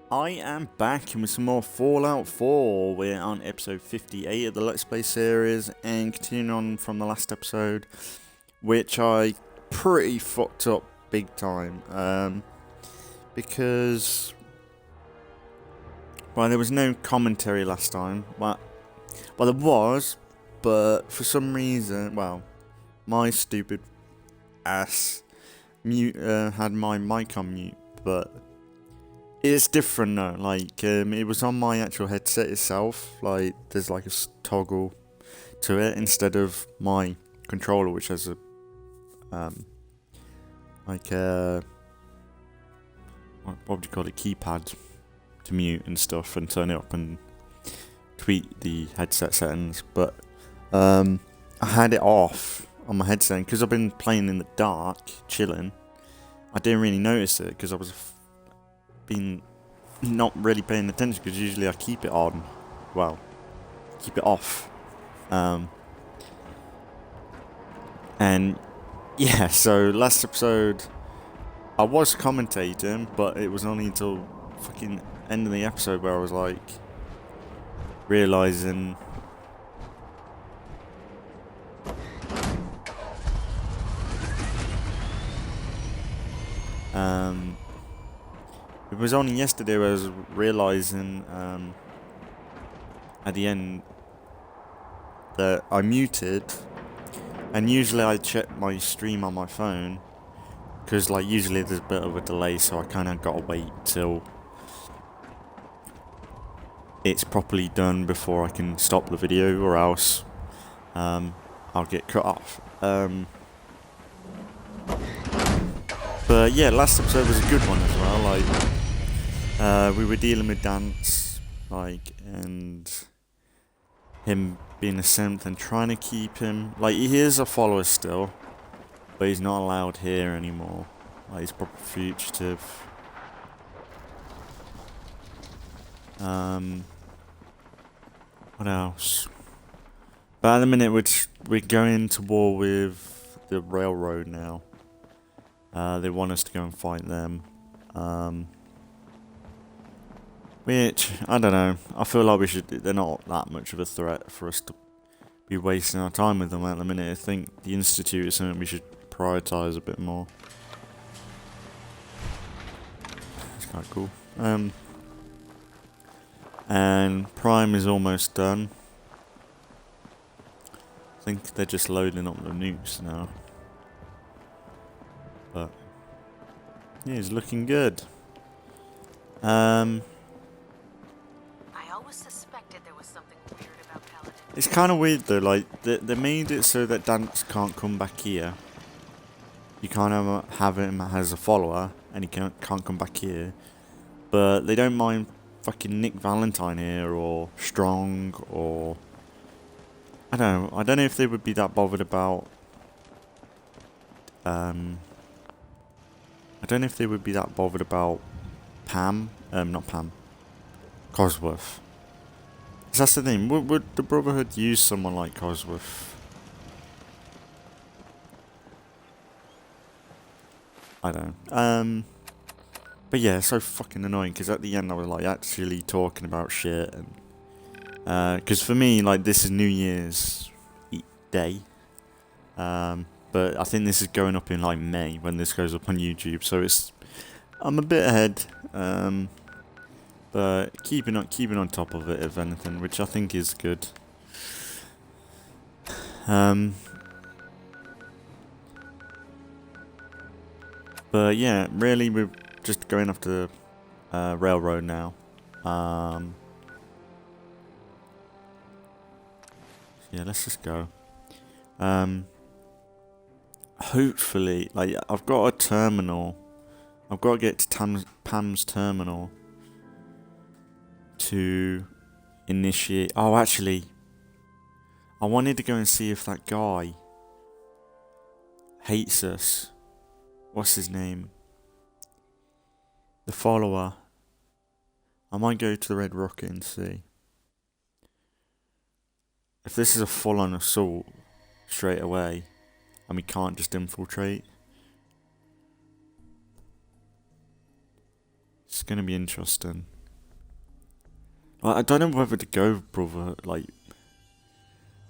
I am back with some more Fallout 4. We're on episode 58 of the Let's Play series and continuing on from the last episode, which I pretty fucked up big time. Because, well, there was no commentary last time. Well, there was, but for some reason, well, my stupid ass had my mic on mute, but it's different now. Like, it was on my actual headset itself. Like, there's like a toggle to it instead of my controller, which has a like a what would you call it, keypad to mute and stuff and turn it up and tweak the headset settings. But I had it off on my headset because I've been playing in the dark, chilling. I didn't really notice it because I was been not really paying attention, because usually I keep it on, well, keep it off, and yeah, so last episode I was commentating, but it was only until fucking end of the episode where I was like realizing it was only yesterday where I was realizing at the end that I muted, and usually I check my stream on my phone because like usually there's a bit of a delay, so I kind of gotta wait till it's properly done before I can stop the video, or else I'll get cut off. But yeah, last episode was a good one as well. Like, we were dealing with Dance, like, and him being a synth and trying to keep him, like, he is a follower still, but he's not allowed here anymore. Like, he's proper fugitive. What else? But at the minute we're going to war with the railroad now. They want us to go and fight them. Which, I don't know. I feel like they're not that much of a threat for us to be wasting our time with them at the minute. I think the Institute is something we should prioritise a bit more. It's quite cool. And Prime is almost done. I think they're just loading up the nukes now. But yeah, it's looking good. I always suspected there was something weird about Paladin. It's kind of weird though. Like they made it so that Dance can't come back here. You can't have him as a follower, and he can't come back here. But they don't mind fucking Nick Valentine here, or Strong, or I don't know. I don't know if they would be that bothered about. I don't know if they would be that bothered about Pam. Not Pam. Cosworth. That's the thing. Would the Brotherhood use someone like Cosworth? I don't know. But yeah, it's so fucking annoying, because at the end I was like actually talking about shit, and because for me, like, this is New Year's Day. But I think this is going up in like May when this goes up on YouTube, so I'm a bit ahead. But keeping on top of it, if anything, which I think is good. But yeah, really, we're just going after railroad now. Yeah, let's just go. Hopefully, like, I've got a terminal. I've got to get to Pam's terminal to initiate. Oh, actually, I wanted to go and see if that guy hates us. What's his name? The follower. I might go to the Red Rocket and see if this is a full-on assault straight away, and we can't just infiltrate. It's going to be interesting. I don't know whether to go with Brotherhood. Like,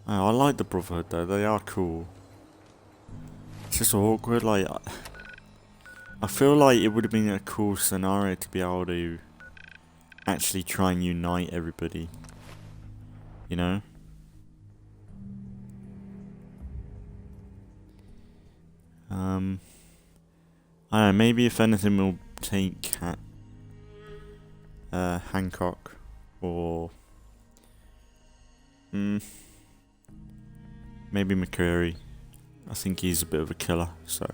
I like the Brotherhood though. They are cool. It's just awkward. Like, I feel like it would have been a cool scenario to be able to actually try and unite everybody. You know? I don't know, maybe if anything we'll take Hancock or maybe McCreary. I think he's a bit of a killer, so.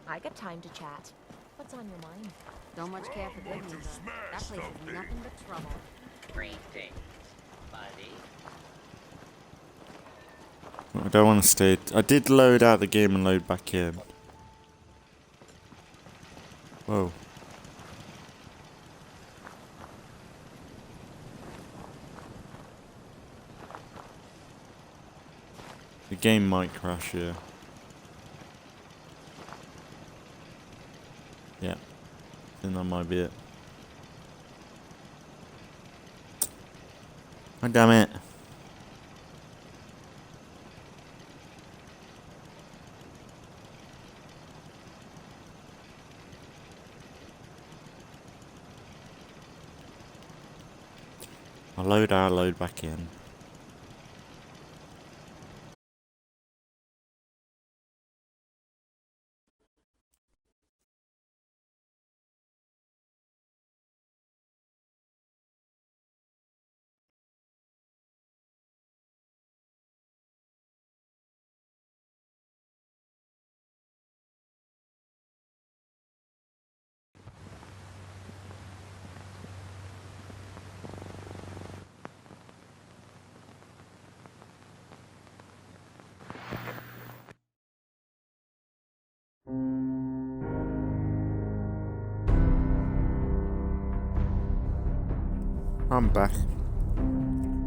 I got time to chat. What's on your mind? Don't much care for good news. That place is nothing but trouble. Greetings, buddy. I don't want to stay. I did load out the game and load back in. Whoa. The game might crash here. Yeah. I think that might be it. Oh, damn it. I'll load out, load back in. I'm back.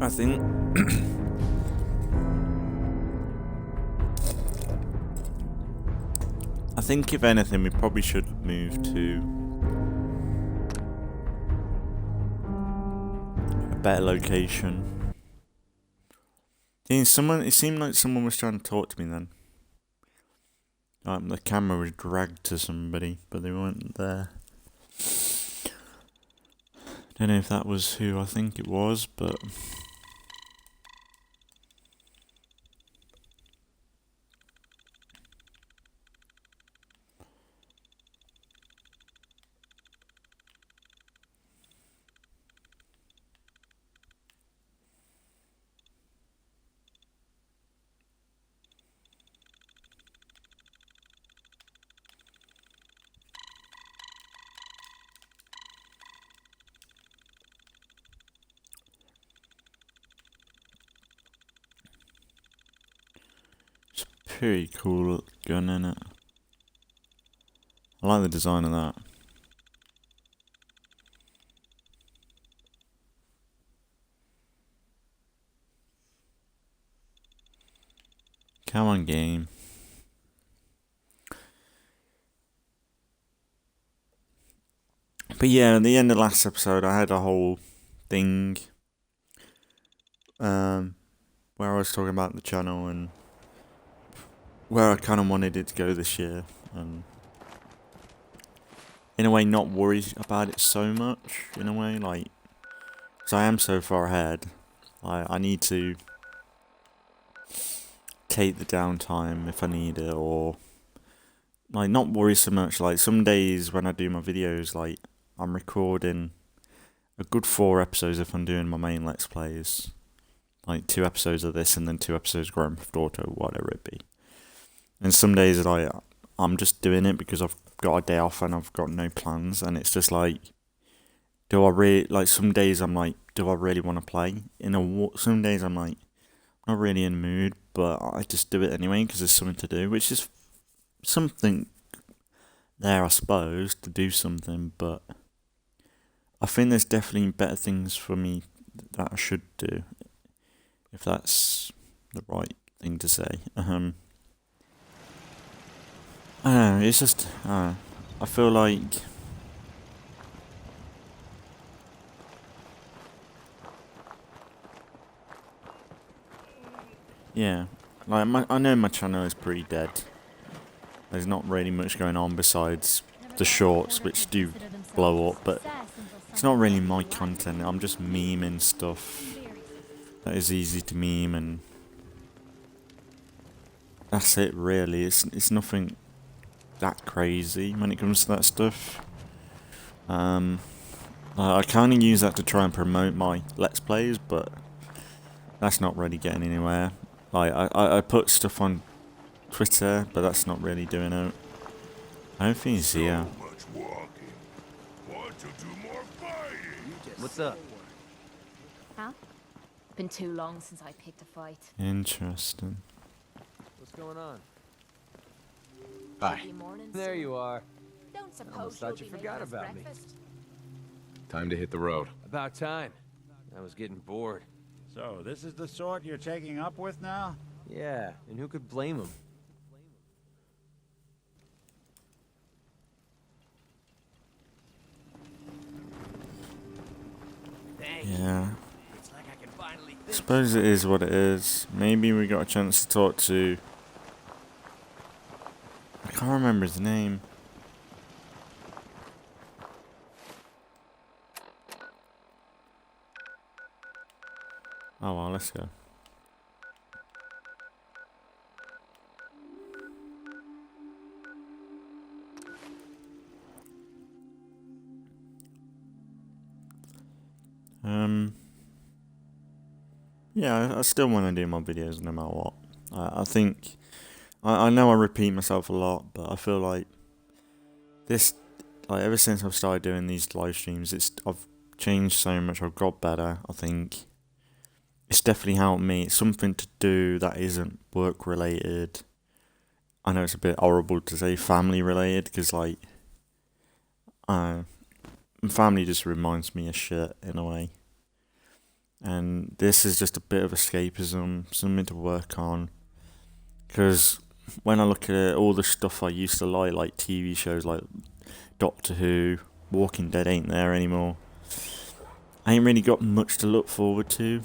I think I think if anything we probably should move to a better location. It seemed like someone was trying to talk to me then. The camera was dragged to somebody, but they weren't there. Don't know if that was who I think it was, but pretty cool gun, innit? I like the design of that. Come on, game. But yeah, at the end of last episode, I had a whole thing where I was talking about the channel and where I kind of wanted it to go this year, and in a way not worried about it so much, in a way, like, because I am so far ahead, I need to take the downtime if I need it, or, like, not worry so much. Like, some days when I do my videos, like, I'm recording a good 4 episodes if I'm doing my main Let's Plays, like 2 episodes of this and then 2 episodes of Grand Theft Auto, whatever it be. And some days, like, I'm just doing it because I've got a day off and I've got no plans, and it's just like, do I really, like, some days I'm like, do I really want to play? Some days I'm like, not really in the mood, but I just do it anyway because there's something to do, which is something there, I suppose, to do something, but I think there's definitely better things for me that I should do, if that's the right thing to say. I don't know, it's just, I feel like yeah, like I know my channel is pretty dead. There's not really much going on besides the shorts, which do blow up, but it's not really my content. I'm just memeing stuff that is easy to meme, and that's it really. It's nothing that crazy when it comes to that stuff. I kind of use that to try and promote my Let's Plays, but that's not really getting anywhere. Like, I put stuff on Twitter, but that's not really doing it. I don't think he's here. What's up? Huh? Been too long since I picked a fight. Interesting. What's going on? Hi. Busy morning, There sir. you are. Don't almost suppose thought you'll you be forgot making us about me. breakfast? Time to hit the road. About time. I was getting bored. So, this is the sort you're taking up with now? Yeah, and who could blame him? Yeah. It's like I can finally I suppose it is what it is. Maybe we got a chance to talk to... I can't remember his name. Oh well, let's go. Yeah, I still want to do my videos no matter what. I think, I know I repeat myself a lot, but I feel like this, like ever since I've started doing these live streams, I've changed so much. I've got better. I think it's definitely helped me. It's something to do that isn't work related. I know it's a bit horrible to say family related, because like, family just reminds me of shit in a way. And this is just a bit of escapism, something to work on. Because when I look at all the stuff I used to like TV shows like Doctor Who, Walking Dead ain't there anymore. I ain't really got much to look forward to.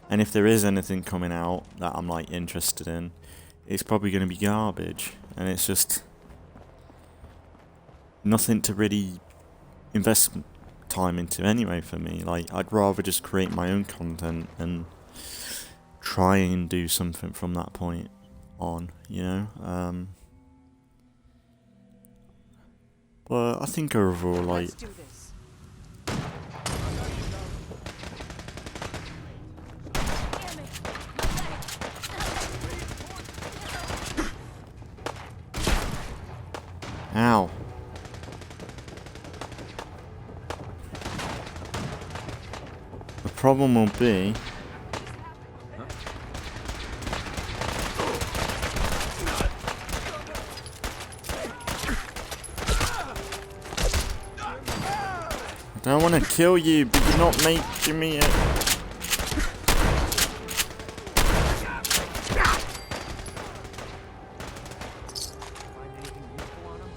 And if there is anything coming out that I'm like interested in, it's probably going to be garbage. And it's just nothing to really invest time into anyway for me. Like, I'd rather just create my own content and try and do something from that point on, you know. But I think overall, like, Let's do this. ow. The problem will be I don't want to kill you, but you're not making me it. Find anything useful on him?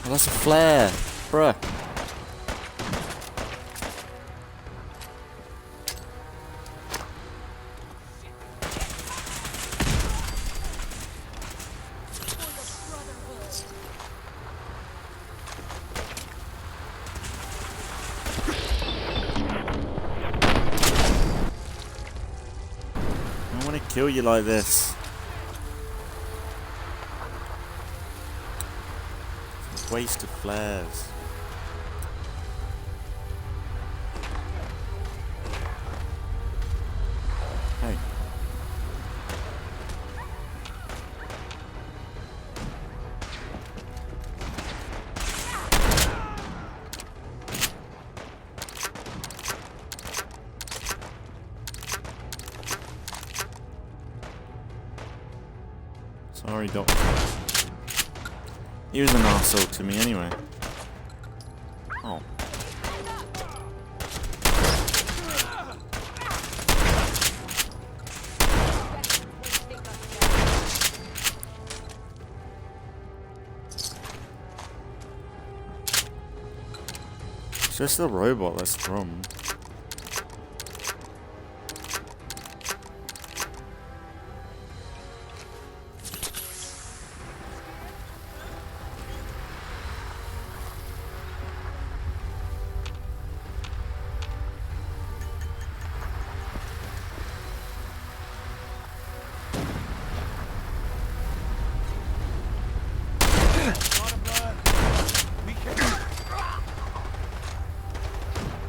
Oh, that's a flare, bruh. I don't want to kill you like this. Waste of flares. Sorry, Doctor. He was an arsehole to me anyway. Oh. It's just the robot that's the problem.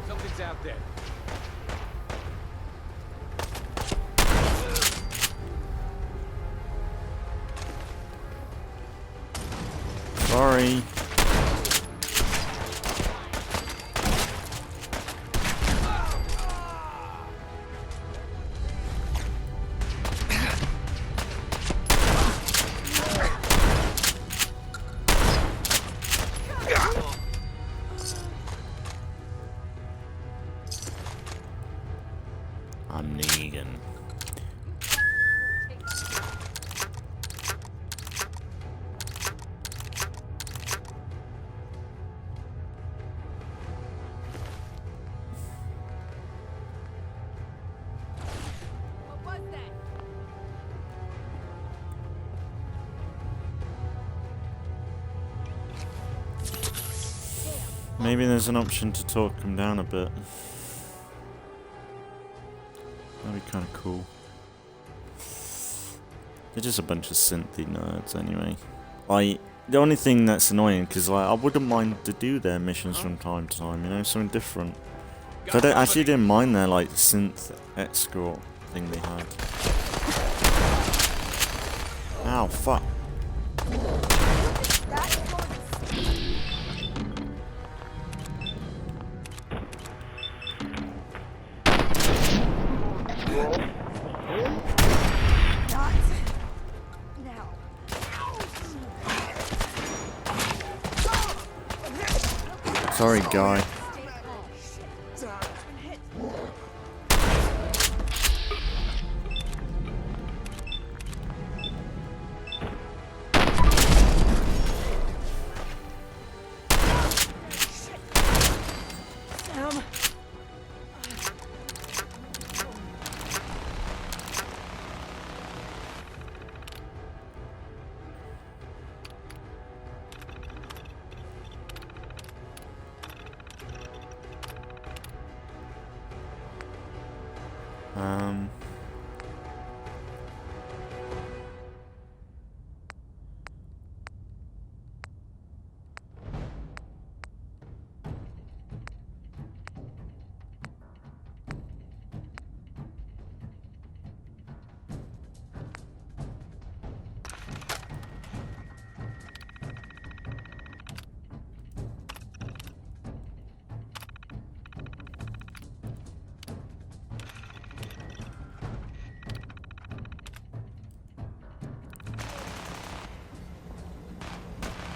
Something's out there. Sorry. I'm Negan. What was that? Maybe there's an option to talk him down a bit. That'd be kind of cool. They're just a bunch of synthy nerds anyway. The only thing that's annoying, because I wouldn't mind to do their missions from time to time, you know, something different. So I actually didn't mind their like synth escort thing they had. Ow, fuck. Sorry, guy.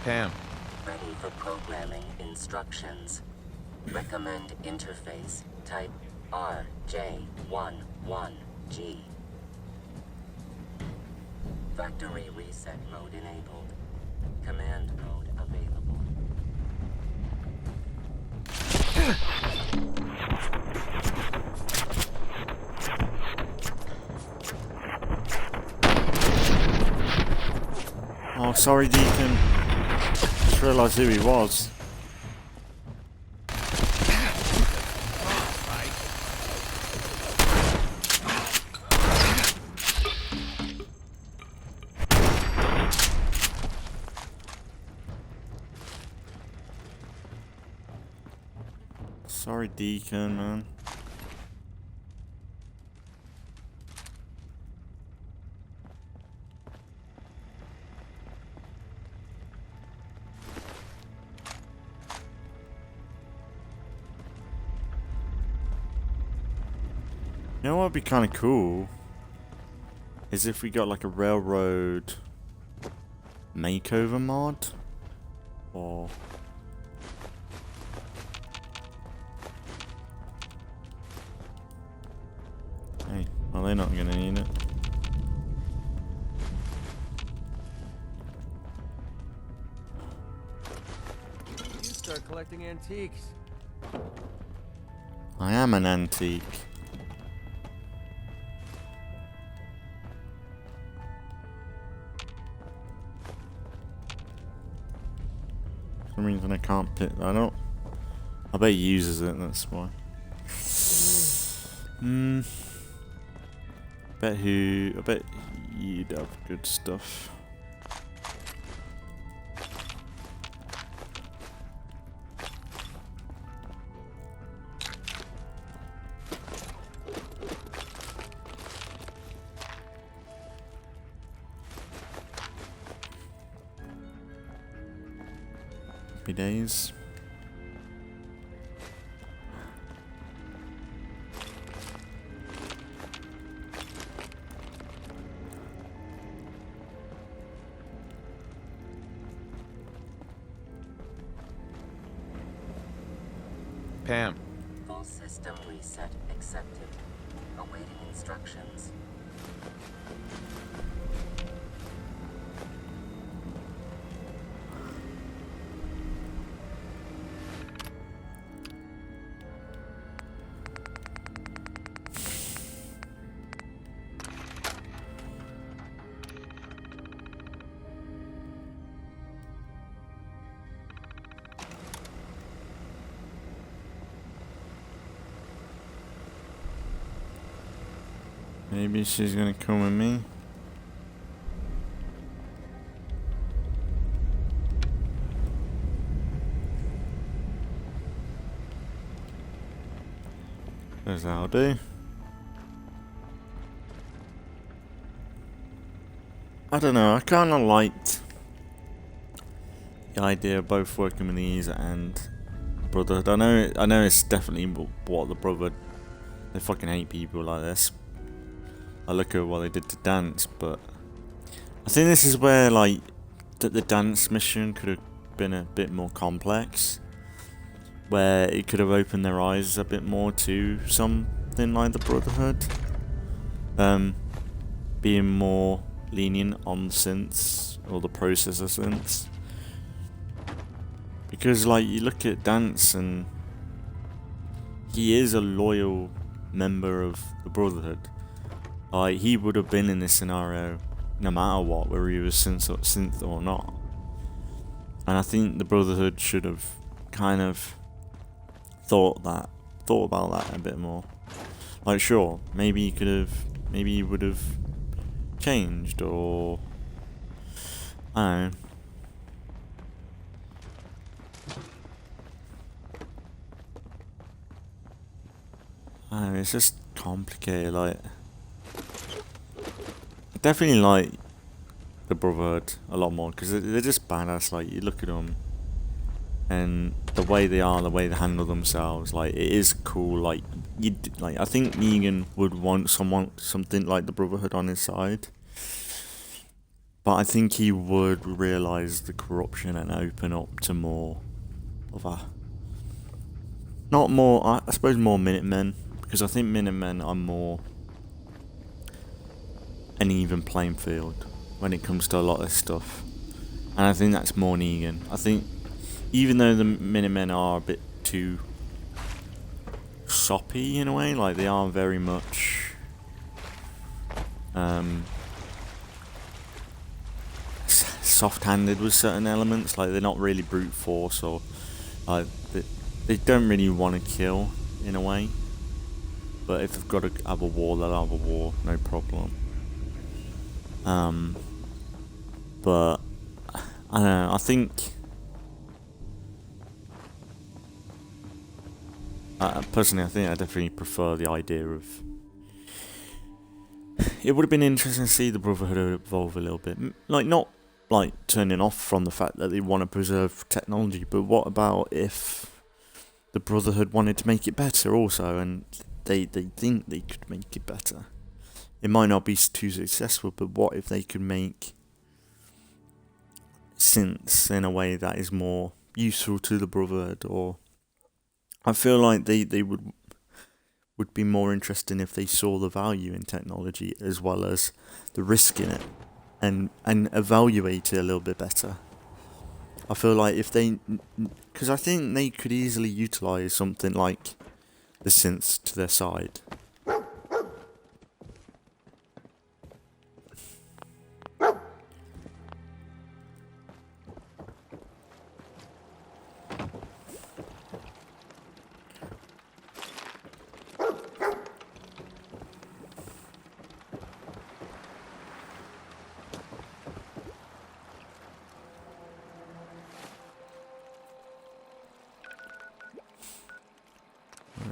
Pam. Ready for programming instructions. Recommend interface type RJ11G. Factory reset mode enabled. Command mode available. Oh, sorry, Deacon. Just realised who he was. Sorry, Deacon, man. You know what would be kind of cool? Is if we got like a railroad makeover mod? Or... Hey, well they're not gonna need it. You start collecting antiques. I am an antique. For some reason I can't pick that up. I bet he uses it, that's why. I bet you'd have good stuff. Happy days. Pam. Full system reset accepted. Awaiting instructions. Maybe she's gonna come with me. As I'll do. I don't know, I kinda liked the idea of both working with these and Brotherhood. I know it's definitely what the Brotherhood, they fucking hate people like this. I look at what they did to Dance, but I think this is where like the Dance mission could have been a bit more complex, where it could have opened their eyes a bit more to something like the Brotherhood, being more lenient on synths or the processor synths, because like you look at Dance and he is a loyal member of the Brotherhood. Like, he would have been in this scenario no matter what, whether he was synth or not. And I think the Brotherhood should have kind of thought about that a bit more. Like, sure, maybe he would have changed, or I don't know. It's just complicated, like. I definitely like the Brotherhood a lot more because they're just badass. Like, you look at them and the way they are, the way they handle themselves, like, it is cool. Like, I think Negan would want something like the Brotherhood on his side, but I think he would realize the corruption and open up to more of a, not more, I suppose more Minutemen, because I think Minutemen are more an even playing field when it comes to a lot of this stuff, and I think that's more Negan. I think even though the Minutemen are a bit too soppy in a way, like they are very much soft-handed with certain elements, like they're not really brute force, or like they don't really want to kill in a way, but if they've got to have a war, they'll have a war, no problem. But I don't know, I think personally, I think I definitely prefer the idea of, it would have been interesting to see the Brotherhood evolve a little bit, like not like turning off from the fact that they want to preserve technology, but what about if the Brotherhood wanted to make it better also, and they think they could make it better. It might not be too successful, but what if they could make synths in a way that is more useful to the Brotherhood, or I feel like they would be more interesting if they saw the value in technology as well as the risk in it, and evaluate it a little bit better. I feel like if they, because I think they could easily utilize something like the synths to their side.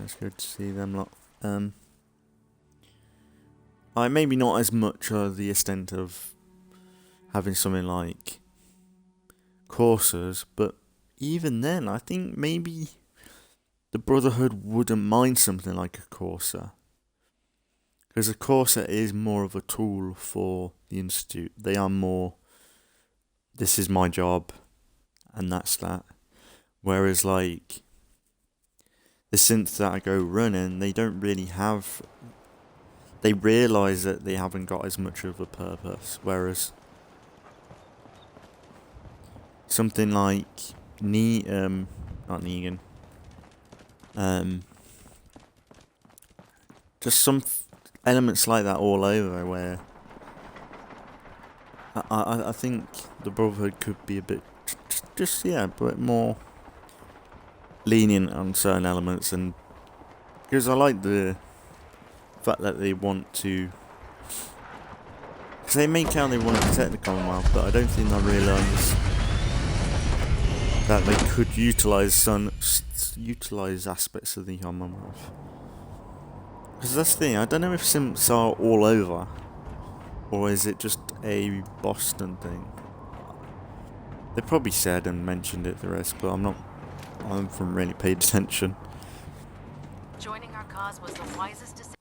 It's good to see them lot. Maybe not as much of the extent of having something like coursers, but even then, I think maybe the Brotherhood wouldn't mind something like a courser, because a courser is more of a tool for the Institute. They are more, this is my job, and that's that. Whereas like the synths that I go running, they don't really have, they realise that they haven't got as much of a purpose, whereas something like not Negan, just some elements like that all over, where I think the Brotherhood could be a bit, a bit more lenient on certain elements, and because I like the fact that they want to, because they make out they want to protect the Commonwealth, but I don't think they realise that they could utilise aspects of the Commonwealth. Because that's the thing, I don't know if simps are all over, or is it just a Boston thing. They probably said and mentioned it the rest, but I haven't really paid attention. Joining our cause was the wisest decision.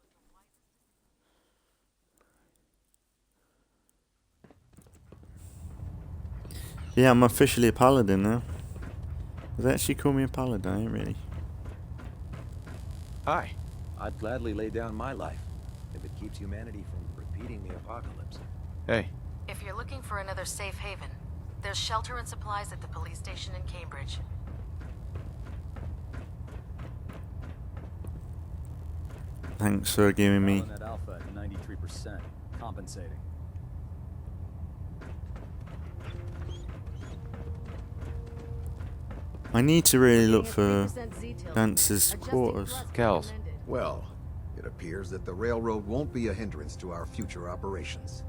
Yeah, I'm officially a paladin now. They actually call me a paladin, ain't really. Hi. I'd gladly lay down my life if it keeps humanity from repeating the apocalypse. Hey. If you're looking for another safe haven, there's shelter and supplies at the police station in Cambridge. Thanks for giving me. That alpha at 93%, compensating. I need to really look for Dance's quarters. Kels. Well, it appears that the railroad won't be a hindrance to our future operations.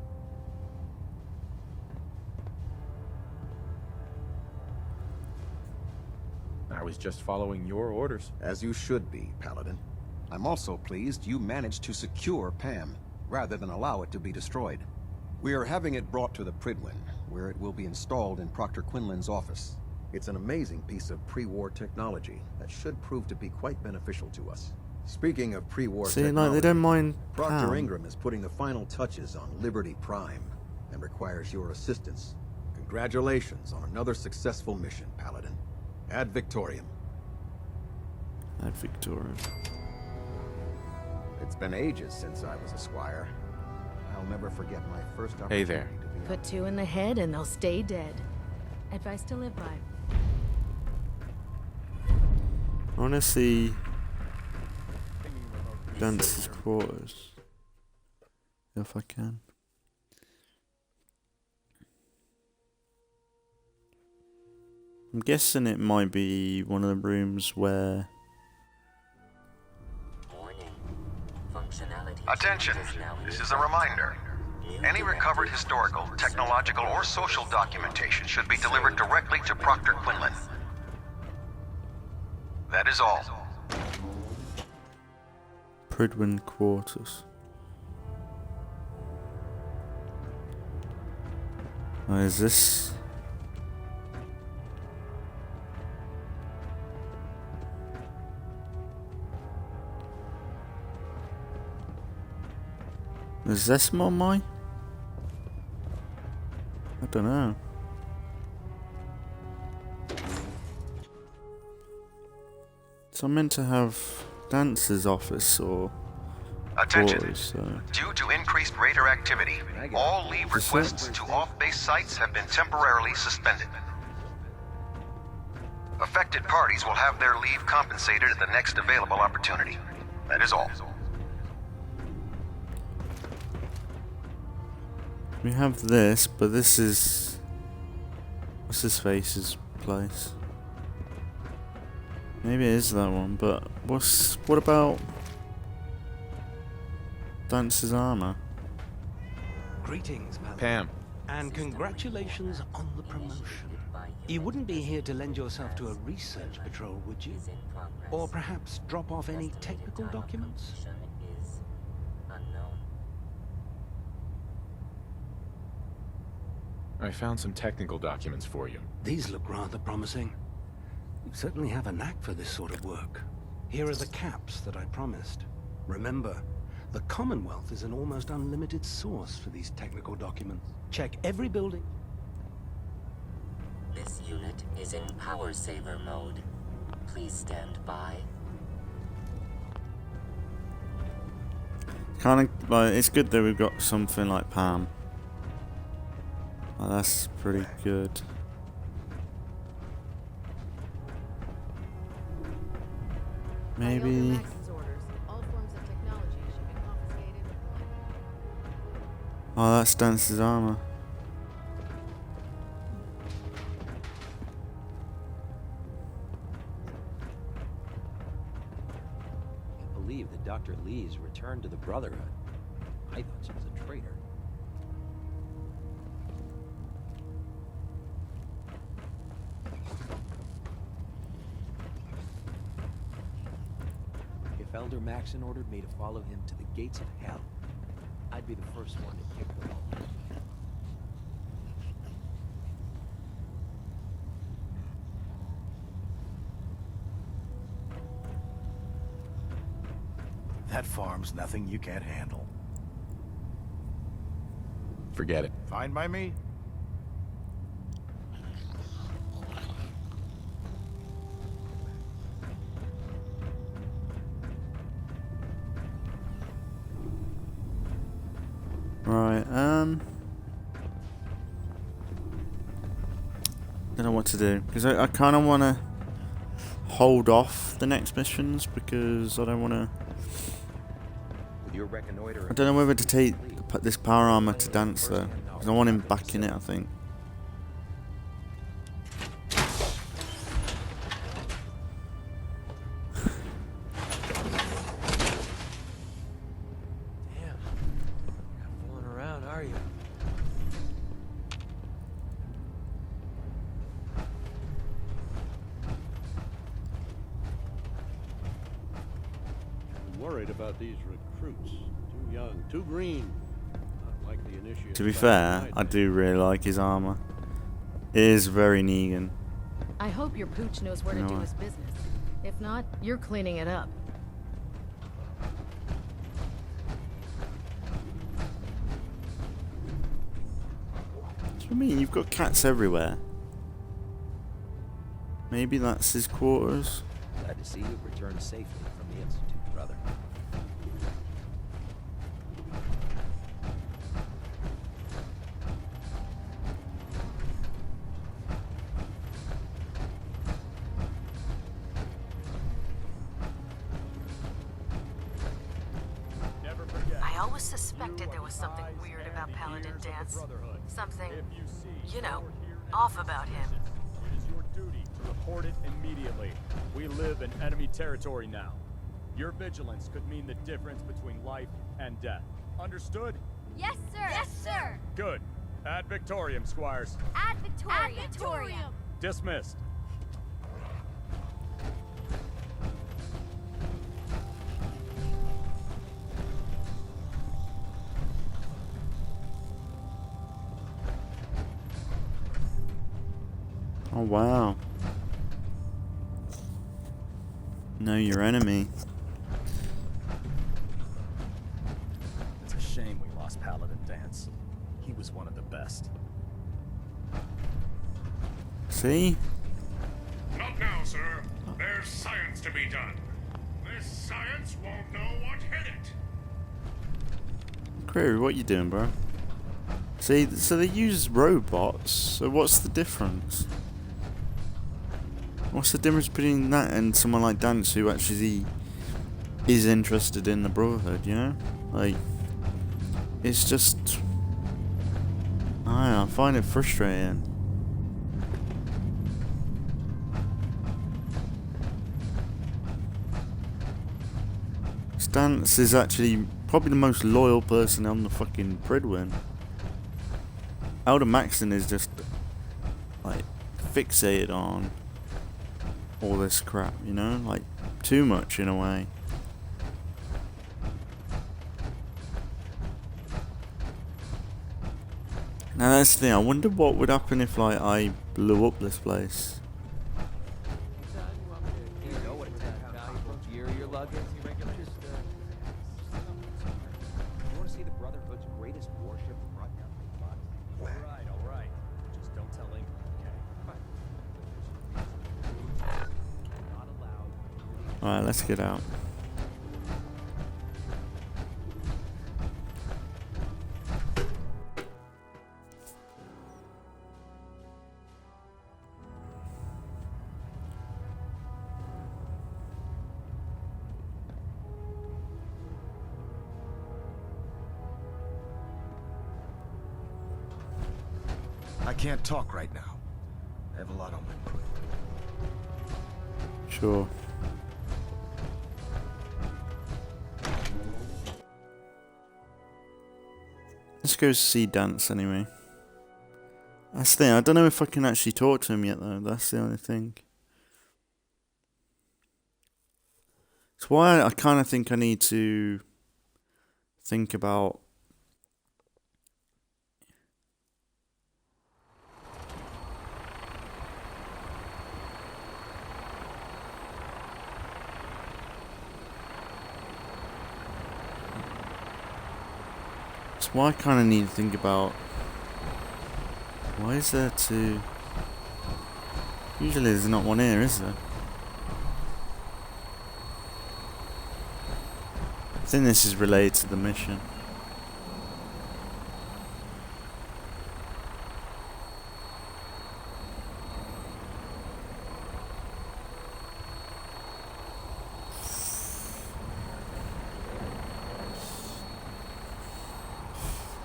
I was just following your orders. As you should be, Paladin. I'm also pleased you managed to secure Pam, rather than allow it to be destroyed. We are having it brought to the Pridwin, where it will be installed in Proctor Quinlan's office. It's an amazing piece of pre-war technology that should prove to be quite beneficial to us. Speaking of pre-war technology, like they don't mind Proctor Pam. Ingram is putting the final touches on Liberty Prime, and requires your assistance. Congratulations on another successful mission, Paladin. Ad Victoriam. Ad Victoriam. It's been ages since I was a squire. I'll never forget my first opportunity Hey there. to be Put two in the head and they'll stay dead. Advice to live by. I want to see Dance's quarters, if I can. I'm guessing it might be one of the rooms where... Warning. Functionality Attention, changes now this is a reminder. New Any recovered directive historical, for technological, or social documentation should be delivered directly to Proctor Quinlan. That is all. Pridwin quarters. Oh, is this... Is this more my? I don't know. So I'm meant to have Dancer's office or Attention. quarters, so... Due to increased raider activity, all leave requests to off-base sites have been temporarily suspended. Affected parties will have their leave compensated at the next available opportunity. That is all. We have this, but this is... What's his face's place? Maybe it is that one, but what about Dance's armor? Greetings, Pam. and congratulations on the promotion. You wouldn't be here to lend yourself to a research patrol, would you? Or perhaps drop off any technical documents? I found some technical documents for you. These look rather promising. You certainly have a knack for this sort of work. Here are the caps that I promised. Remember, the Commonwealth is an almost unlimited source for these technical documents. Check every building. This unit is in power saver mode. Please stand by. Kind of like, it's good that we've got something like Pam. Oh, that's pretty good. Maybe. Oh, that's Dance's armor. I can't believe that Dr. Lee's returned to the Brotherhood. I thought she was a traitor. If Elder Maxon ordered me to follow him to the gates of hell, I'd be the first one to kick them off. That farm's nothing you can't handle. Forget it. Fine by me. Right, don't know what to do, because I kind of want to hold off the next missions, because I don't want to... With your reconnoiter, I don't know whether to take this power armor to Dance, though, because I want him back in it, I think. Worried about these recruits. Too young, too green. Not like the initiates. To be fair, I do really like his armor. It is very Negan. I hope your pooch knows where to do his business. If not, you're cleaning it up. What do you mean? You've got cats everywhere. Maybe that's his quarters. glad to see you returned safely from the Institute, brother. I always suspected there was something weird about Paladin Dance. Something, you know, off about him. It is your duty to report it immediately. We live in enemy territory now. Your vigilance could mean the difference between life and death. Understood? Yes, sir! Yes, sir! Good. Ad Victorium, Squires. Ad Victorium! Ad Victorium! Dismissed. Oh wow. Know your enemy. It's a shame we lost Paladin Dance. He was one of the best. See? Not now, sir. There's science to be done. This science won't know what hit it. Query, what you doing, bro? See, so they use robots, so what's the difference? What's the difference between that and someone like Dance who actually is interested in the Brotherhood, you know? Like, it's just... I don't know, I find it frustrating. Dance is actually probably the most loyal person on the fucking Pridwin. Elder Maxton is just like fixated on all this crap, you know, like too much in a way. Now that's the thing, I wonder what would happen if like I blew up this place. Alright, let's get out. I can't talk right now. I have a lot on my plate. Sure. Let's go see Dance anyway. That's the thing, I don't know if I can actually talk to him yet though, that's the only thing. It's why I kind of think I need to think about why I kind of need to think about why is there two? Usually there's not one here, is there? I think this is related to the mission.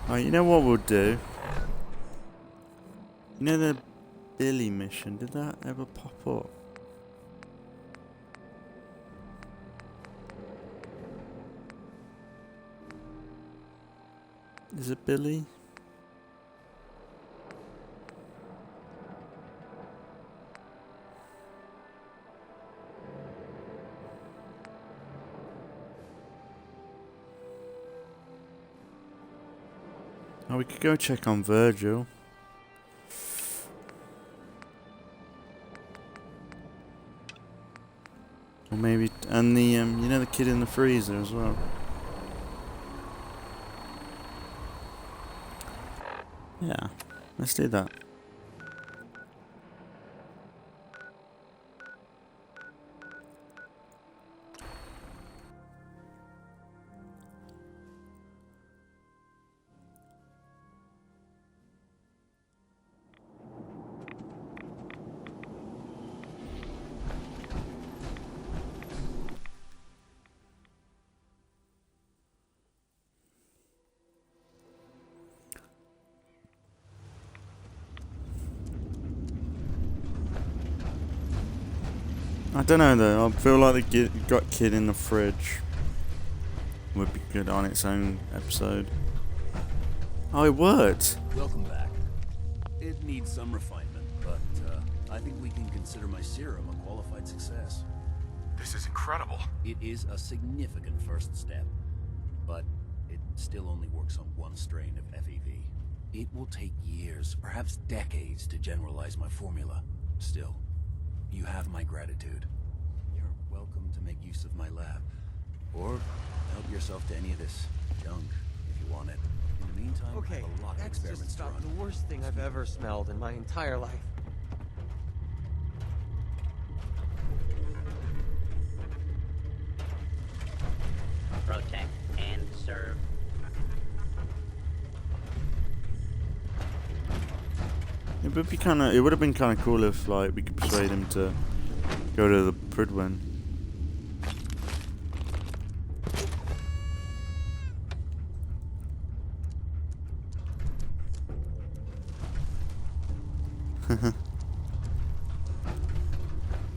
Right, you know what we'll do? You know the Billy mission, did that ever pop up? Is it Billy? Oh, we could go check on Virgil. Or maybe, and the, you know, the kid in the freezer as well. Yeah, let's do that. I don't know though, I feel like the got kid in the fridge would be good on its own episode. Oh, it worked! Welcome back. It needs some refinement, but I think we can consider my serum a qualified success. This is incredible. It is a significant first step, but it still only works on one strain of FEV. It will take years, perhaps decades, to generalize my formula. Still, you have my gratitude. You're welcome to make use of my lab. Or help yourself to any of this junk, if you want it. In the meantime, I have a lot of experiments to run. The worst thing I've ever smelled in my entire life. It would be kind of. It would have been kind of cool if like we could persuade him to go to the Pridwen.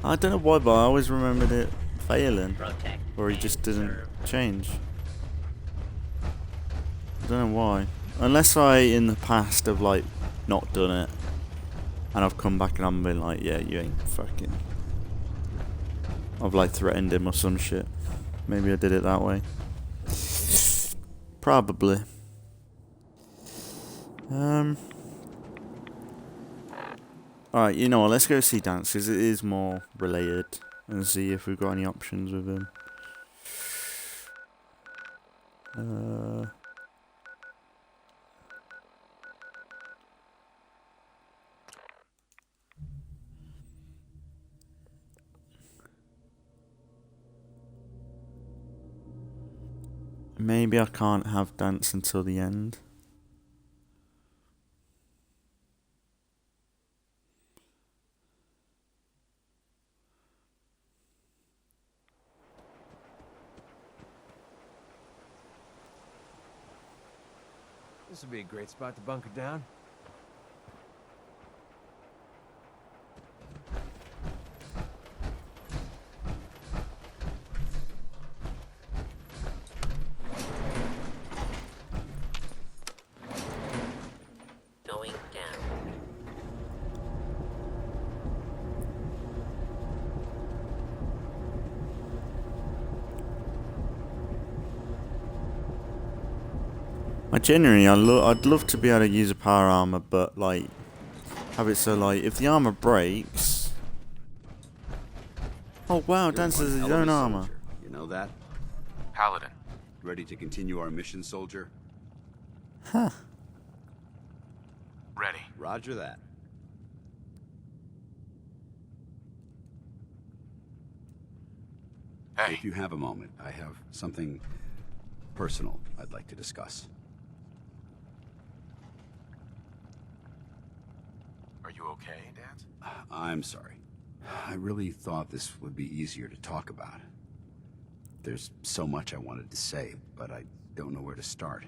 I don't know why, but I always remembered it failing, or he just didn't change. I don't know why. Unless I, in the past, have like not done it, and I've come back and I've been like, yeah, you ain't fucking. I've like threatened him or some shit. Maybe I did it that way. Probably. Alright, you know what, let's go see Dance, because it is more related, and see if we've got any options with him. Maybe I can't have Dance until the end. This would be a great spot to bunker down. Going down. Genuinely, I'd love to be able to use a power armor, but like have it so like if the armor breaks. Oh wow, Dance has his own armor. You know that? Paladin. Ready to continue our mission, soldier? Huh. Ready. Roger that. Hey. If you have a moment, I have something personal I'd like to discuss. Are you okay, Dance? I'm sorry. I really thought this would be easier to talk about. There's so much I wanted to say, but I don't know where to start.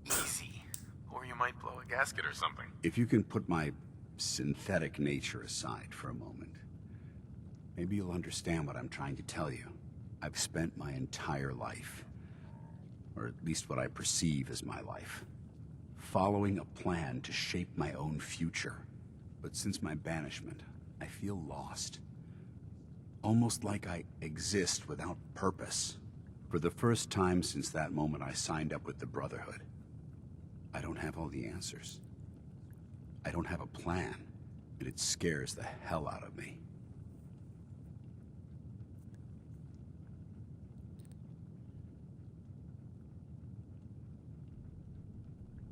Easy. Or you might blow a gasket or something. If you can put my synthetic nature aside for a moment, maybe you'll understand what I'm trying to tell you. I've spent my entire life, or at least what I perceive as my life, following a plan to shape my own future. But since my banishment, I feel lost. Almost like I exist without purpose. For the first time since that moment I signed up with the Brotherhood, I don't have all the answers. I don't have a plan, and it scares the hell out of me.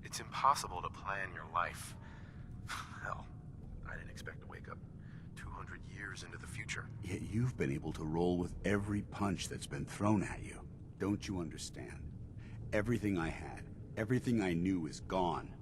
It's impossible to plan your life. Hell, I didn't expect to wake up 200 years into the future. Yet you've been able to roll with every punch that's been thrown at you. Don't you understand? Everything I had, everything I knew is gone.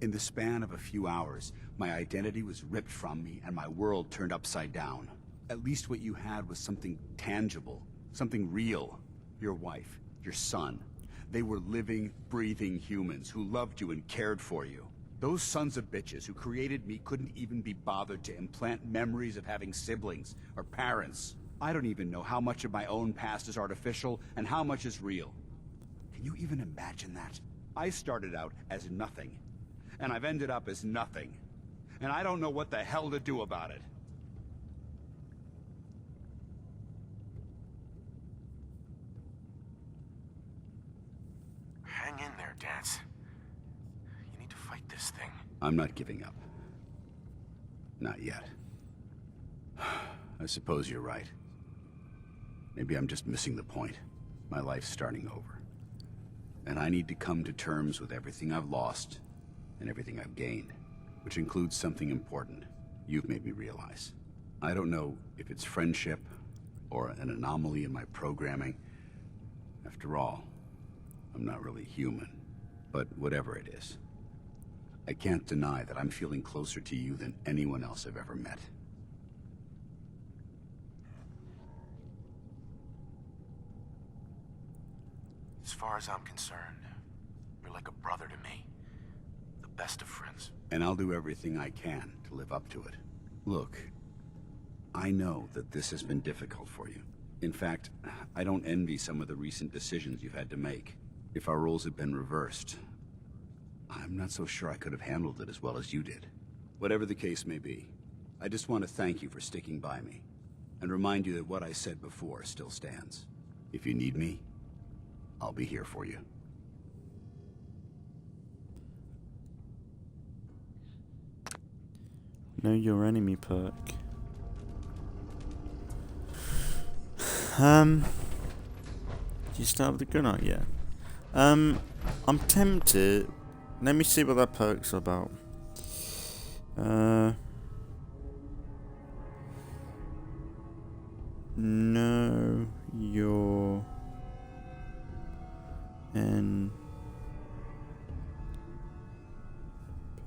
In the span of a few hours, my identity was ripped from me and my world turned upside down. At least what you had was something tangible, something real. Your wife, your son. They were living, breathing humans who loved you and cared for you. Those sons of bitches who created me couldn't even be bothered to implant memories of having siblings or parents. I don't even know how much of my own past is artificial and how much is real. Can you even imagine that? I started out as nothing, and I've ended up as nothing. And I don't know what the hell to do about it. Hang in there, Dance. You need to fight this thing. I'm not giving up. Not yet. I suppose you're right. Maybe I'm just missing the point. My life's starting over. And I need to come to terms with everything I've lost and everything I've gained, which includes something important you've made me realize. I don't know if it's friendship or an anomaly in my programming. After all, I'm not really human. But whatever it is, I can't deny that I'm feeling closer to you than anyone else I've ever met. As far as I'm concerned, you're like a brother to me. The best of friends. And I'll do everything I can to live up to it. Look, I know that this has been difficult for you. In fact, I don't envy some of the recent decisions you've had to make. If our roles had been reversed, I'm not so sure I could have handled it as well as you did. Whatever the case may be, I just want to thank you for sticking by me, and remind you that what I said before still stands. If you need me, I'll be here for you. Know your enemy perk. Do you start with the gun out yet? I'm tempted. Let me see what that perk's about. Know your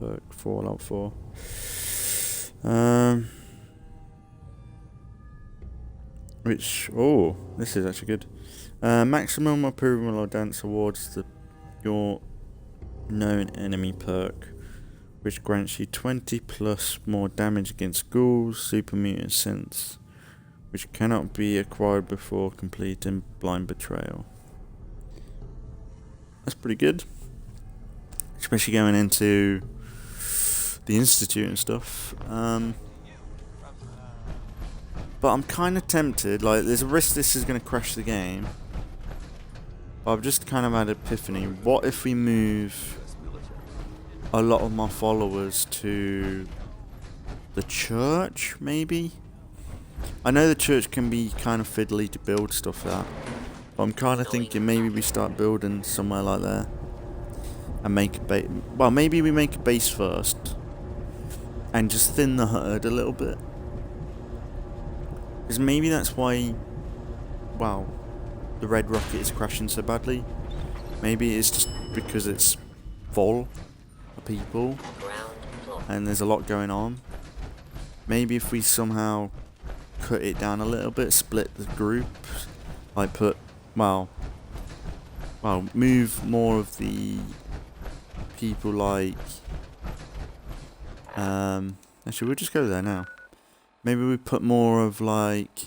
perk Fallout 4. Which, oh, this is actually good. Maximum approval or dance awards your known enemy perk, which grants you 20 plus more damage against ghouls, super mutant synths, which cannot be acquired before completing blind betrayal. That's pretty good, especially going into the Institute and stuff. But I'm kind of tempted, like there's a risk this is going to crash the game. But I've just kind of had an epiphany. What if we move a lot of my followers to the church, maybe? I know the church can be kind of fiddly to build stuff at. But I'm kind of thinking maybe we start building somewhere like there. And make a base. Well, maybe we make a base first. And just thin the herd a little bit. Because maybe that's why, wow, the Red Rocket is crashing so badly. Maybe it's just because it's full of people and there's a lot going on. Maybe if we somehow cut it down a little bit, split the group, like move more of the people like, actually we'll just go there now. Maybe we put more of like,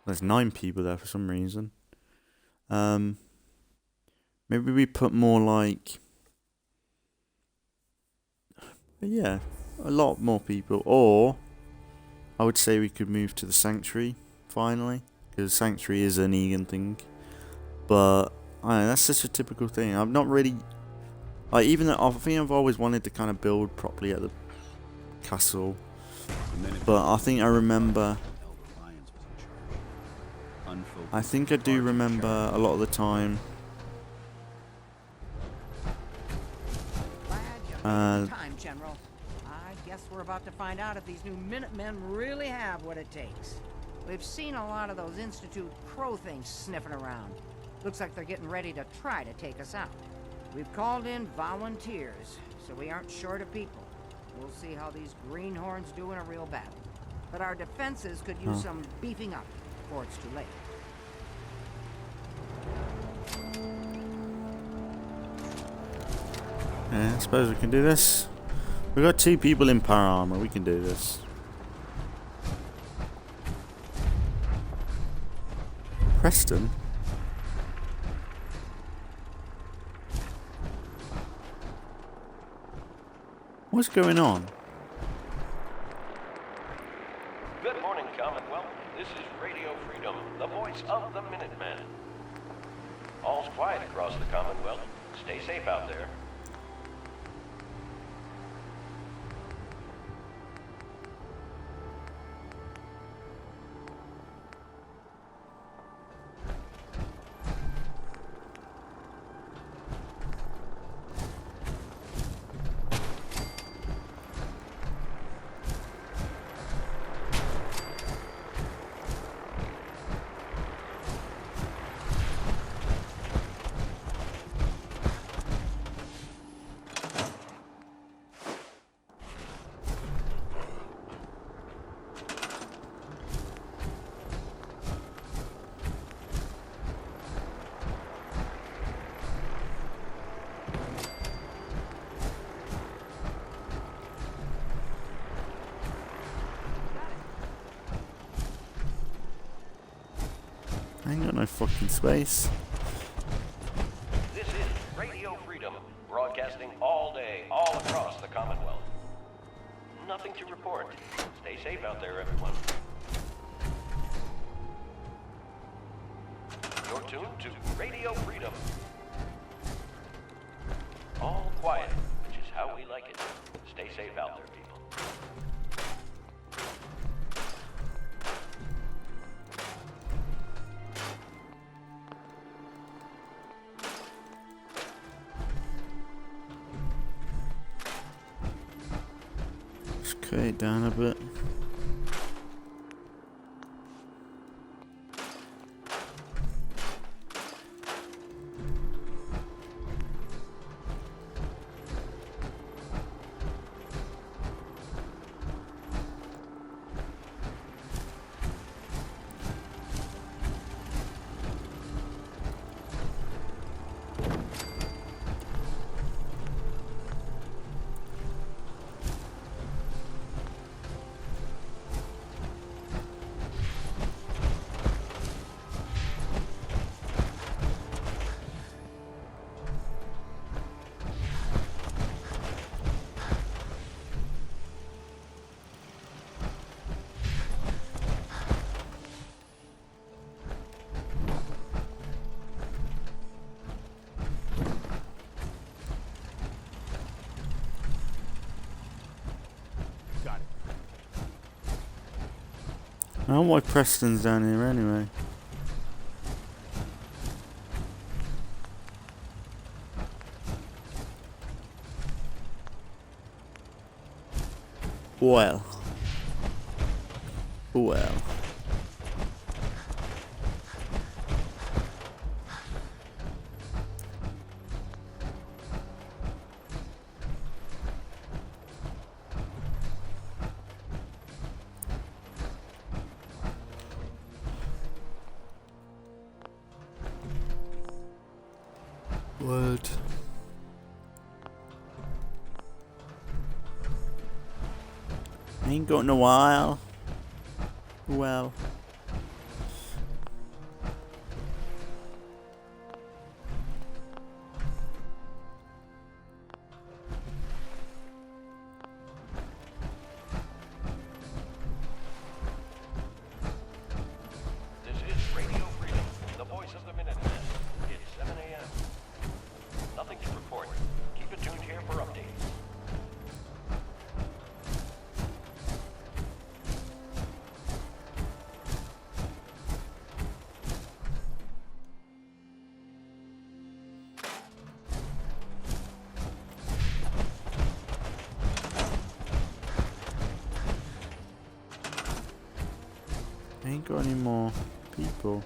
there's 9 people there for some reason. Maybe we put more like, yeah, a lot more people. Or I would say we could move to the Sanctuary finally, because Sanctuary is a Negan thing. But I don't know, that's such a typical thing. I've not really, like, even though I think I've always wanted to kind of build properly at the castle, but I think I remember, I think I do remember a lot of the time time, General. I guess we're about to find out if these new Minutemen really have what it takes. We've seen a lot of those Institute crow things sniffing around. Looks like they're getting ready to try to take us out. We've called in volunteers, so we aren't short of people. We'll see how these greenhorns do in a real battle. But our defenses could use some beefing up before it's too late. Yeah, I suppose we can do this. We've got 2 people in power armor, we can do this. Preston? What's going on? Good morning, Commonwealth. This is Radio Freedom, the voice of the Minutemen. All's quiet across the Commonwealth. Stay safe out there. got no fucking space. This is Radio Freedom, broadcasting all day, all across the Commonwealth. Nothing to report. Stay safe out there, everyone. You're tuned to Radio Freedom. All quiet, which is how we like it. Stay safe out there, people. Let's cut it down a bit. I don't know why Preston's down here anyway. Well. Word. Ain't got in a while. Well. This is Radio Freedom, the voice of the Minutemen. It's 7 a.m. Nothing to report. Keep it tuned here for updates. Ain't got any more people.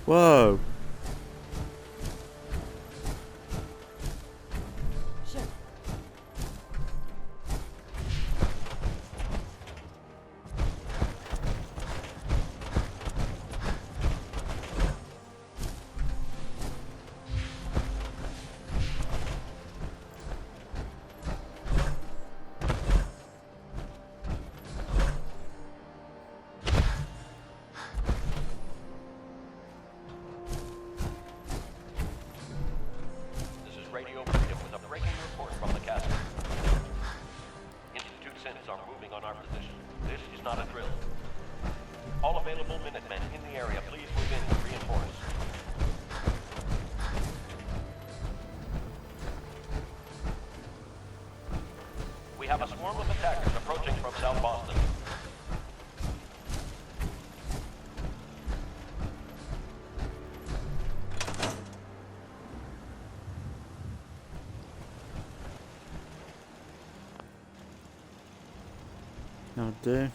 Whoa. Radio Freedom with a breaking report from the castle. Institute synths are moving on our position. This is not a drill. All available Minutemen in the area, please move in to reinforce. We have a swarm of attackers approaching from South Boston. I'll do.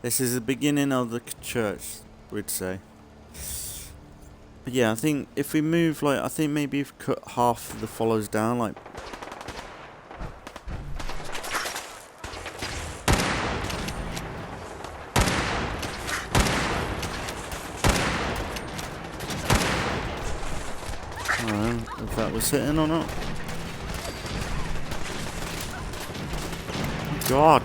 This is the beginning of the church, we'd say. But yeah, I think if we move, like, I think maybe if we cut half of the follows down, like. If that was hitting or not. God.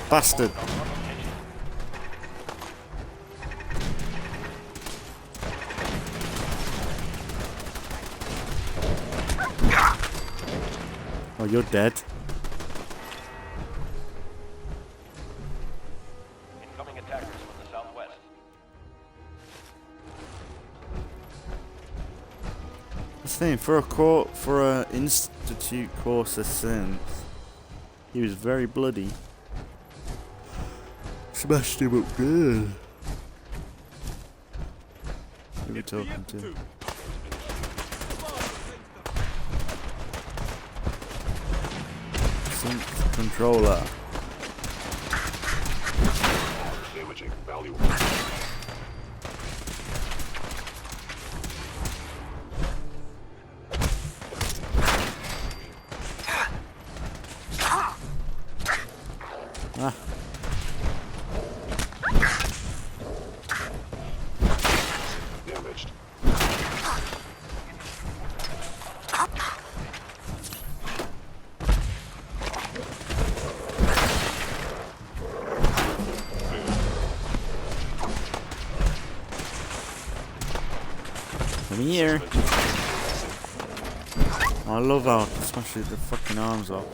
Bastard. Oh, you're dead. Incoming attackers from the southwest. That's the thing, for a institute course of sins, he was very bloody. Smashed him up good. Who are we talking to? Synth controller. Damaging value. Ah. Damaged. Come here. I love how I can smash the fucking arms off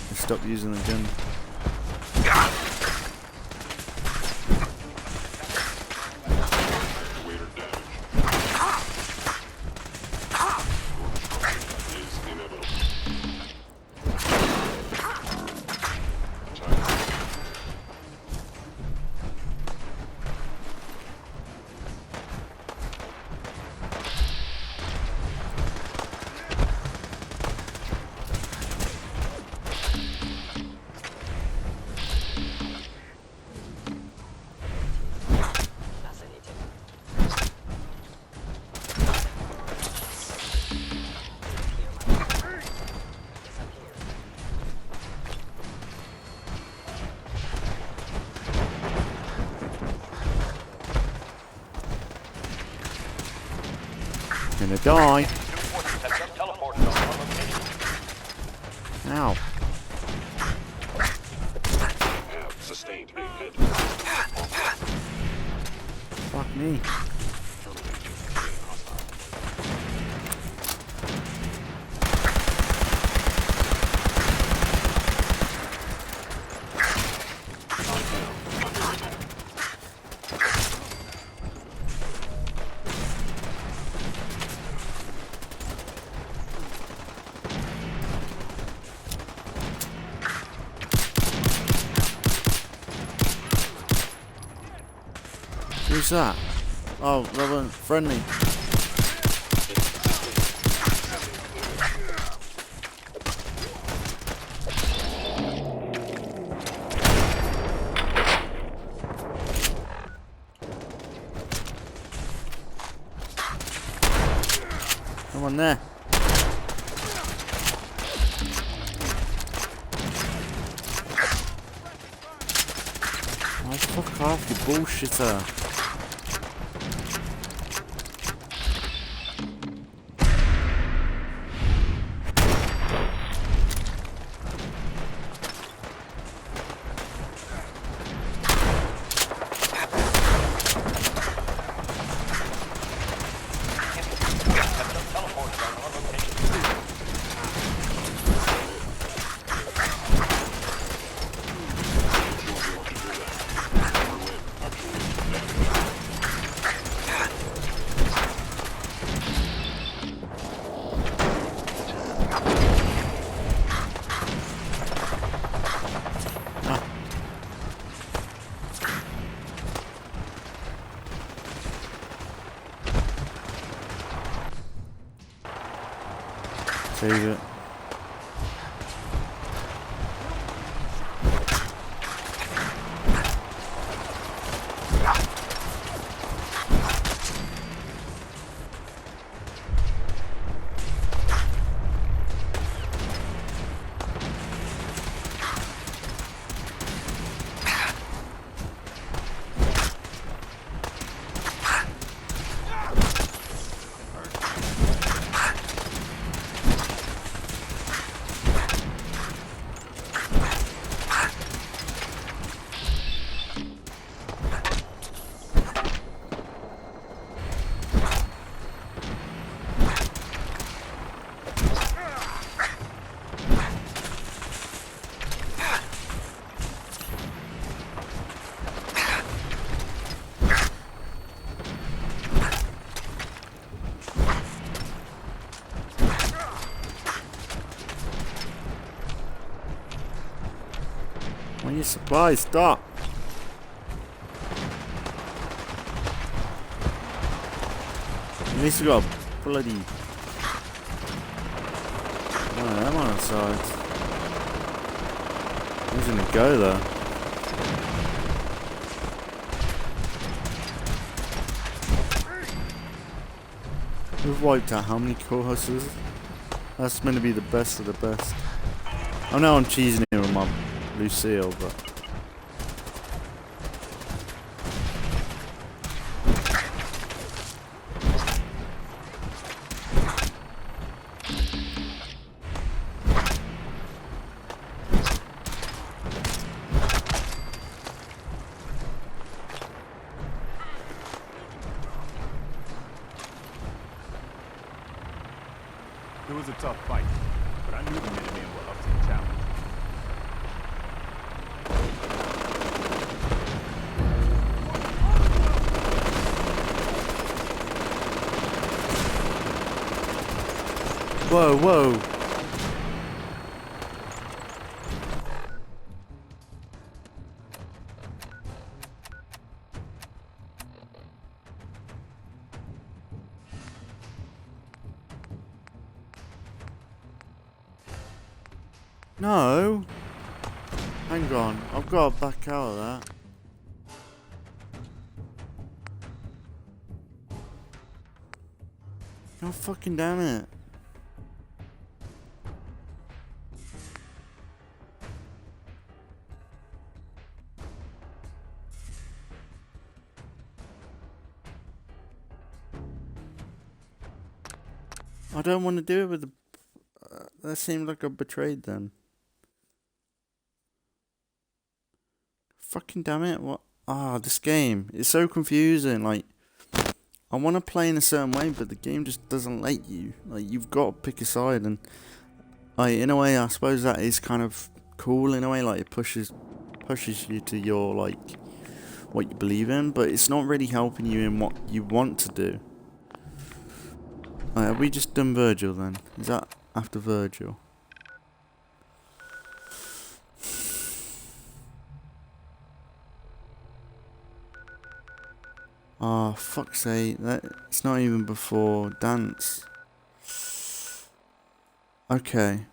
and stop using the gun. Gonna die. Ow. Sustained a hit. Fuck me. Who's that? Oh, that one friendly. Come on there. Oh, fuck off, you bullshitter. Save it. When your supplies stop. At least we got a bloody one of them on our sides. Who's gonna go there? We've wiped out how many courses? That's meant to be the best of the best. I know I'm cheesing here with my Lucille, but It was a tough fight, but I knew the Minutemen were up to the challenge. whoa, whoa. No. Hang on. I've got to back out of that. God fucking damn it. I don't want to do it with the... that seemed like I betrayed them. Fucking damn it, what? Ah, this game. It's so confusing, like... I want to play in a certain way, but the game just doesn't let you. Like, you've got to pick a side, and... like, in a way, I suppose that is kind of cool, in a way, like, it pushes you to your, like... what you believe in, but it's not really helping you in what you want to do. Like, have we just done Virgil, then? Is that after Virgil? Oh, fuck's sake. It's not even before dance. Okay.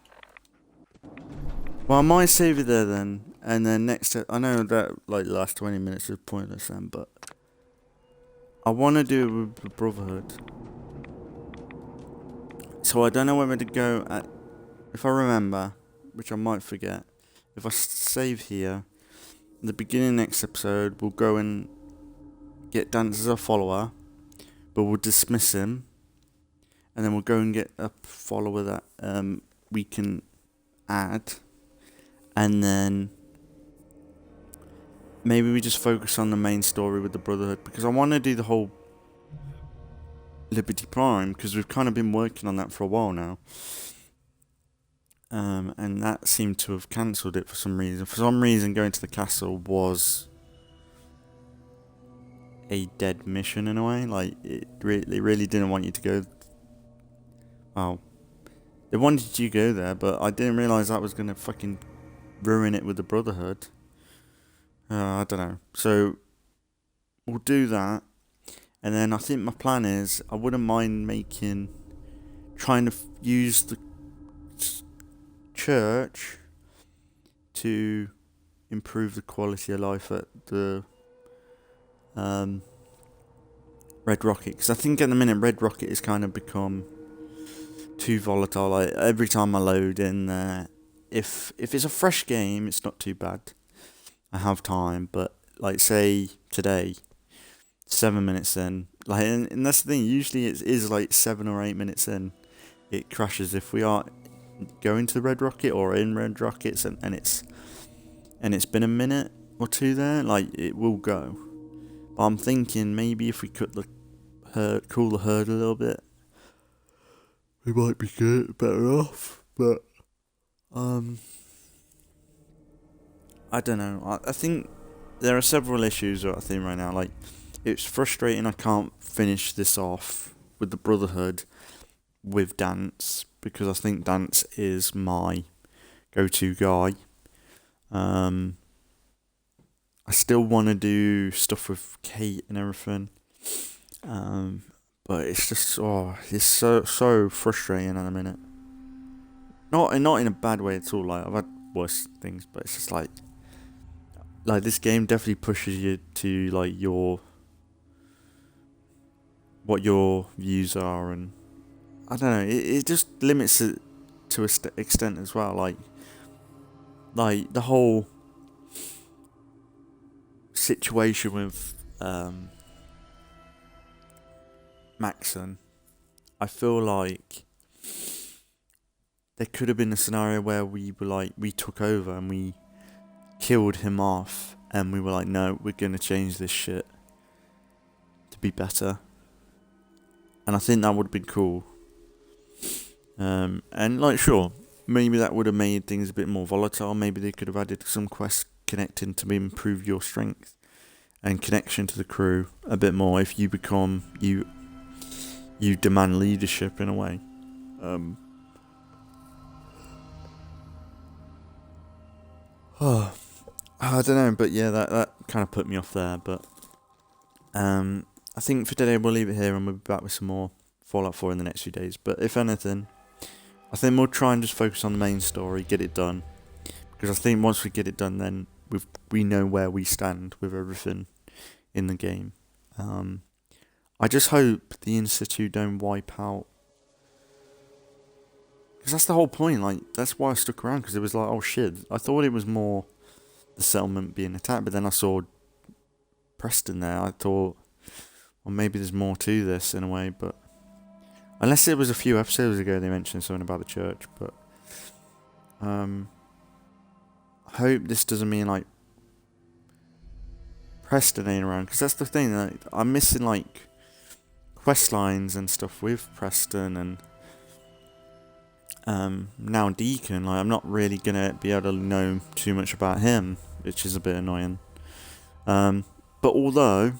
Well, I might save it there then. And then next... I know that, like, the last 20 minutes is pointless then, but... I want to do it with the Brotherhood. So I don't know whether to go at... If I remember, which I might forget. If I save here... In the beginning of next episode, we'll go and... get Dance as a follower. But we'll dismiss him. And then we'll go and get a follower that we can add. And then maybe we just focus on the main story with the Brotherhood. Because I want to do the whole Liberty Prime. Because we've kind of been working on that for a while now. And that seemed to have cancelled it for some reason. For some reason, going to the castle was a dead mission in a way. Like, they really didn't want you to go. Well, they wanted you to go there, but I didn't realise that was going to fucking ruin it with the Brotherhood. I don't know. So, we'll do that. And then I think my plan is, I wouldn't mind trying to use the church to improve the quality of life at the Red Rocket. Because I think at the minute Red Rocket has kind of become too volatile. Like, every time I load in there, if it's a fresh game, it's not too bad. I have time, but like say today, 7 minutes in, like, and that's the thing. Usually it is like 7 or 8 minutes in, it crashes. If we are going to the Red Rocket or in Red Rockets, and it's been a minute or two there, like, it will go. But I'm thinking maybe if we cut cool the herd a little bit, we might be better off. But I don't know. I think there are several issues I think right now. Like, it's frustrating I can't finish this off with the Brotherhood with Dance, because I think Dance is my go-to guy. I still want to do stuff with Kate and everything. But it's just, it's so frustrating at the minute. Not in a bad way at all. Like, I've had worse things, but it's just like this game definitely pushes you to like what your views are, and I don't know. It just limits it to a extent as well. Like the whole situation with Maxon. I feel like there could have been a scenario where we took over and we killed him off, and we were like, no, we're going to change this shit to be better. And I think that would have been cool. And like, sure, maybe that would have made things a bit more volatile. Maybe they could have added some quests connecting to improve your strength and connection to the crew a bit more if you become you demand leadership in a way. I don't know, but yeah, that kind of put me off there. But I think for today we'll leave it here, and we'll be back with some more Fallout 4 in the next few days. But if anything, I think we'll try and just focus on the main story, get it done, because I think once we get it done, then we know where we stand with everything in the game. I just hope the Institute don't wipe out, because that's the whole point. Like, that's why I stuck around, because it was like, oh shit, I thought it was more the settlement being attacked, but then I saw Preston there. I thought, well, maybe there's more to this in a way, but unless it was a few episodes ago they mentioned something about the church. But I hope this doesn't mean like Preston ain't around, because that's the thing. Like, I'm missing like quest lines and stuff with Preston, and now Deacon. Like, I'm not really gonna be able to know too much about him, which is a bit annoying. But although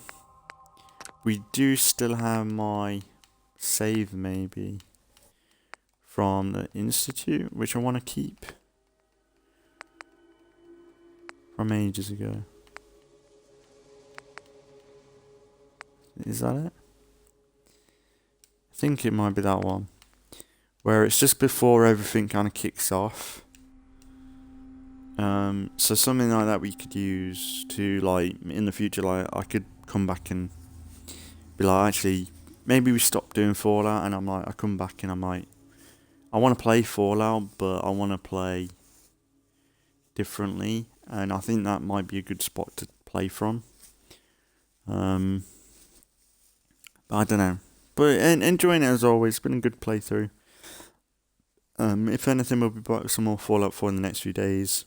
we do still have my save maybe from the Institute, which I want to keep from ages ago. Is that it? I think it might be that one. Where it's just before everything kind of kicks off. So something like that we could use to, like, in the future, like, I could come back and be like, actually, maybe we stop doing Fallout, and I'm like, I come back and I'm like, I want to play Fallout, but I want to play differently, and I think that might be a good spot to play from. But I don't know. But enjoying it as always. It's been a good playthrough. If anything, we'll be back with some more Fallout 4 in the next few days.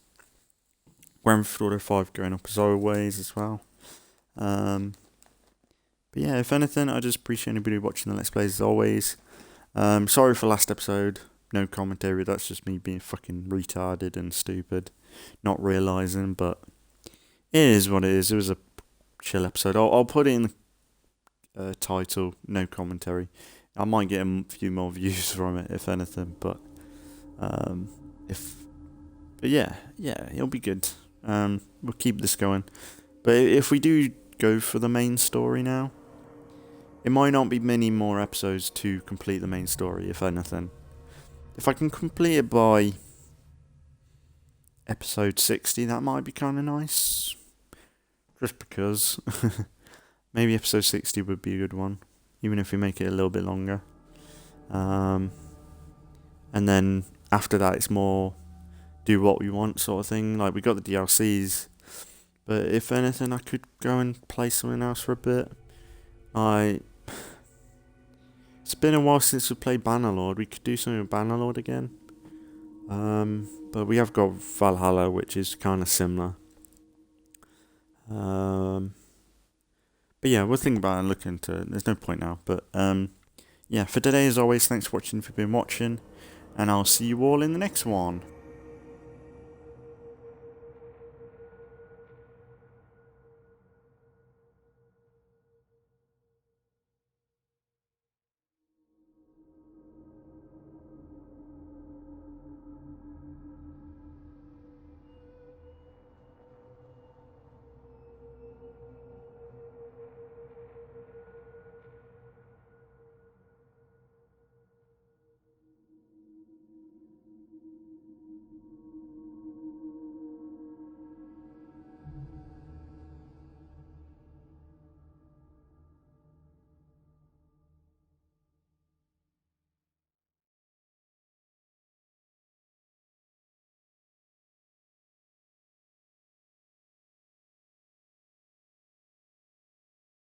Grand Theft Auto 5 going up as always as well. But yeah, if anything, I just appreciate anybody watching the Let's Plays as always. Sorry for last episode. No commentary. That's just me being fucking retarded and stupid. Not realising, but it is what it is. It was a chill episode. I'll put it in the title, no commentary. I might get a few more views from it, if anything, but yeah, it'll be good. We'll keep this going. But if we do go for the main story now, it might not be many more episodes to complete the main story, if anything. If I can complete it by episode 60, that might be kind of nice. Just because. Maybe episode 60 would be a good one, even if we make it a little bit longer. And then after that, it's more do what we want sort of thing. Like, we got the DLCs, but if anything, I could go and play something else for a bit. It's been a while since we played Bannerlord. We could do something with Bannerlord again. But we have got Valhalla, which is kind of similar. But yeah, we'll think about it and look into it. There's no point now. But yeah, for today, as always, thanks for watching if you've been watching. And I'll see you all in the next one.